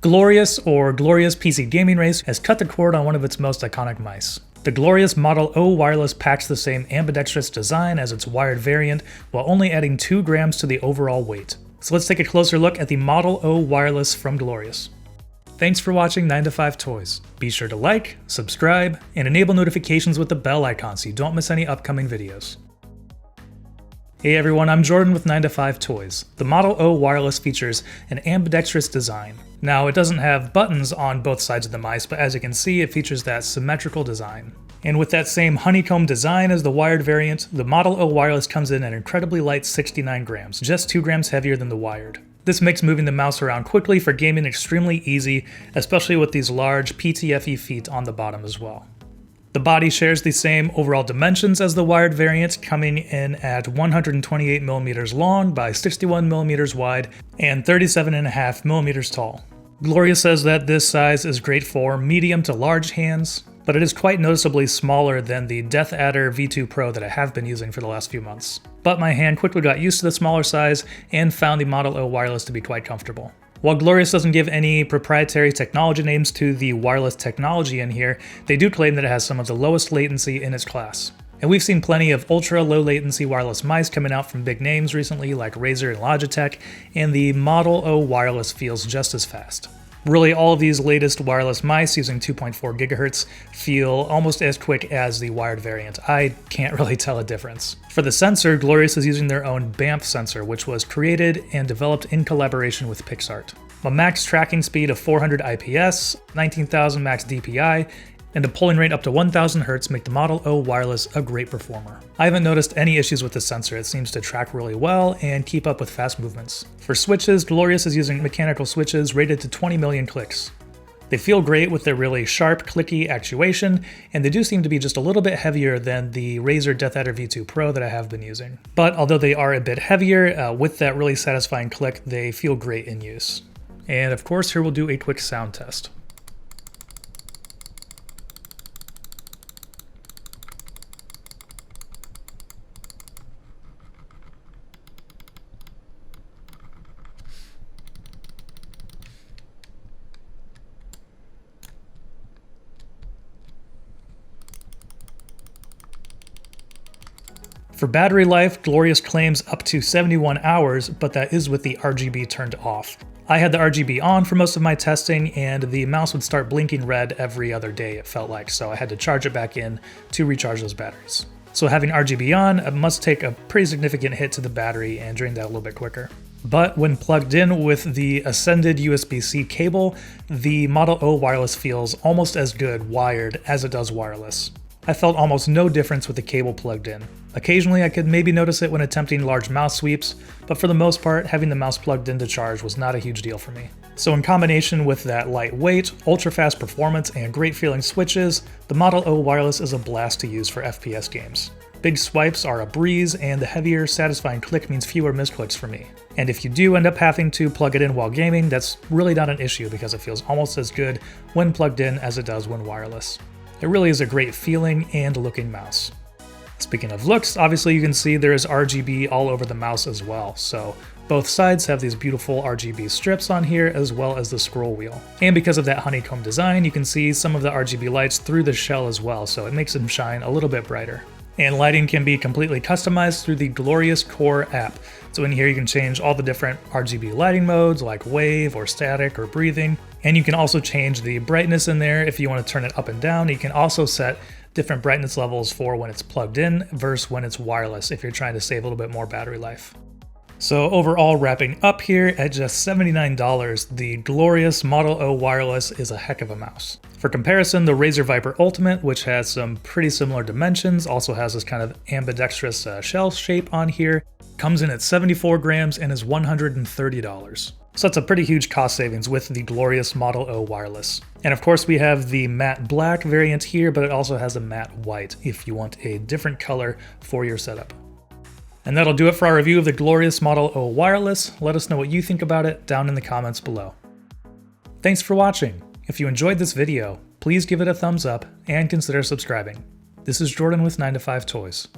Glorious, or Glorious PC Gaming Race, has cut the cord on one of its most iconic mice. The Glorious Model O Wireless packs the same ambidextrous design as its wired variant, while only adding 2 grams to the overall weight. So let's take a closer look at the Model O Wireless from Glorious. Thanks for watching 9 to 5 Toys. Be sure to like, subscribe, and enable notifications with the bell icon so you don't miss any upcoming videos. Hey everyone, I'm Jordan with 9 to 5 Toys. The Model O Wireless features an ambidextrous design. Now, it doesn't have buttons on both sides of the mice, but as you can see, it features that symmetrical design. And with that same honeycomb design as the wired variant, the Model O Wireless comes in at incredibly light 69 grams, just 2 grams heavier than the wired. This makes moving the mouse around quickly for gaming extremely easy, especially with these large PTFE feet on the bottom as well. The body shares the same overall dimensions as the wired variant, coming in at 128mm long by 61mm wide and 37.5mm tall. Glorious says that this size is great for medium to large hands, but it is quite noticeably smaller than the Death Adder V2 Pro that I have been using for the last few months. But my hand quickly got used to the smaller size and found the Model O Wireless to be quite comfortable. While Glorious doesn't give any proprietary technology names to the wireless technology in here, they do claim that it has some of the lowest latency in its class. And we've seen plenty of ultra-low latency wireless mice coming out from big names recently like Razer and Logitech, and the Model O Wireless feels just as fast. Really, all of these latest wireless mice using 2.4 GHz feel almost as quick as the wired variant. I can't really tell a difference. For the sensor, Glorious is using their own BAMF Sensor, which was created and developed in collaboration with Pixart. A max tracking speed of 400 IPS, 19,000 max DPI, and a polling rate up to 1000 Hz make the Model O Wireless a great performer. I haven't noticed any issues with the sensor. It seems to track really well and keep up with fast movements. For switches, Glorious is using mechanical switches rated to 20 million clicks. They feel great with their really sharp, clicky actuation, and they do seem to be just a little bit heavier than the Razer Death Adder V2 Pro that I have been using. But although they are a bit heavier, with that really satisfying click, they feel great in use. And of course, here we'll do a quick sound test. For battery life, Glorious claims up to 71 hours, but that is with the RGB turned off. I had the RGB on for most of my testing, and the mouse would start blinking red every other day, it felt like, so I had to charge it back in to recharge those batteries. So having RGB on must take a pretty significant hit to the battery and drain that a little bit quicker. But when plugged in with the Ascended USB-C cable, the Model O Wireless feels almost as good wired as it does wireless. I felt almost no difference with the cable plugged in. Occasionally I could maybe notice it when attempting large mouse sweeps, but for the most part, having the mouse plugged in to charge was not a huge deal for me. So in combination with that lightweight, ultra-fast performance, and great feeling switches, the Model O Wireless is a blast to use for FPS games. Big swipes are a breeze, and the heavier, satisfying click means fewer misclicks for me. And if you do end up having to plug it in while gaming, that's really not an issue because it feels almost as good when plugged in as it does when wireless. It really is a great feeling and looking mouse. Speaking of looks, obviously you can see there is RGB all over the mouse as well, so both sides have these beautiful RGB strips on here as well as the scroll wheel. And because of that honeycomb design, you can see some of the RGB lights through the shell as well, so it makes them shine a little bit brighter. And lighting can be completely customized through the Glorious Core app. So in here you can change all the different RGB lighting modes like wave or static or breathing. And you can also change the brightness in there if you want to turn it up and down. You can also set different brightness levels for when it's plugged in versus when it's wireless if you're trying to save a little bit more battery life. So overall, wrapping up here at just $79, the Glorious Model O Wireless is a heck of a mouse. For comparison, the Razer Viper Ultimate, which has some pretty similar dimensions, also has this kind of ambidextrous shell shape on here, comes in at 74 grams and is $130. So that's a pretty huge cost savings with the Glorious Model O Wireless. And of course we have the matte black variant here, but it also has a matte white if you want a different color for your setup. And that'll do it for our review of the Glorious Model O Wireless. Let us know what you think about it down in the comments below. Thanks for watching. If you enjoyed this video, please give it a thumbs up and consider subscribing. This is Jordan with 9 to 5 Toys.